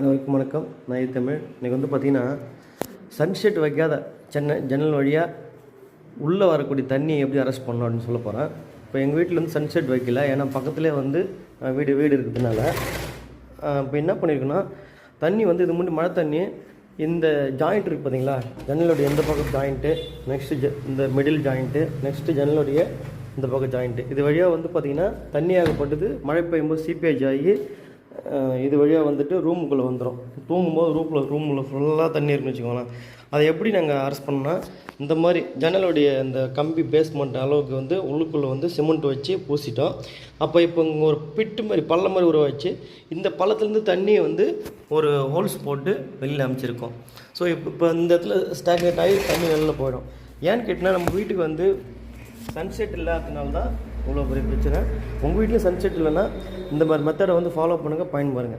அனைவருக்கும் வணக்கம். நான் தமிழ். இன்றைக்கி வந்து பார்த்திங்கன்னா சன்ஷெட் வைக்காத ஜன்னல் வழியாக உள்ளே வரக்கூடிய தண்ணி எப்படி அரெஸ்ட் பண்ணணும் அப்படின்னு சொல்ல போகிறேன். இப்போ எங்கள் வீட்டில் வந்து சன்ஷெட் வைக்கல, ஏன்னா பக்கத்துலேயே வந்து வீடு இருக்கிறதுனால இப்போ என்ன பண்ணியிருக்குன்னா, தண்ணி வந்து இது முன்னாடி மழை தண்ணி இந்த ஜாயிண்ட் இருக்குது பார்த்தீங்களா, ஜன்னலுடைய எந்த பக்கம் ஜாயிண்ட்டு, நெக்ஸ்ட்டு இந்த மிடில் ஜாயிண்ட்டு, நெக்ஸ்ட்டு ஜன்னலுடைய இந்த பக்கம் ஜாயிண்ட்டு, இது வழியாக வந்து பார்த்திங்கன்னா தண்ணியாகப்பட்டது மழை பெய்யும்போது சீப்பேஜ் ஆகி இது வழியாக வந்துட்டு ரூமுக்குள்ளே வந்துடும். தூங்கும்போது ரூமில் ஃபுல்லாக தண்ணி இருக்குன்னு வச்சுக்கோங்களேன். அதை எப்படி நாங்கள் அரெஸ்ட் பண்ணால், இந்த மாதிரி ஜன்னலுடைய இந்த கம்பி பேஸ்மெண்ட் அளவுக்கு வந்து உள்ளுக்குள்ளே வந்து சிமெண்ட் வச்சு பூசிட்டோம். அப்போ இப்போ இங்கே ஒரு பிட்டு மாதிரி பள்ளம் மாதிரி உருவாச்சு. இந்த பள்ளத்துலேருந்து தண்ணியை வந்து ஒரு ஹோல்ஸ் போட்டு வெளியில் அமைச்சிருக்கோம். ஸோ இப்போ இந்த இடத்துல ஸ்டாக்னேட் ஆகி தண்ணி வெளியில் போயிடும். ஏன்னு கேட்டிங்கன்னா, நம்ம வீட்டுக்கு வந்து சன்செட் இல்லாததுனால தான் இவ்வளோ பெரிய பிரச்சனை. உங்கள் வீட்டில் சன்செட் இல்லைன்னா இந்த மாதிரி மெத்தடை வந்து ஃபாலோ பண்ணுங்கள், பயன் பாருங்கள்.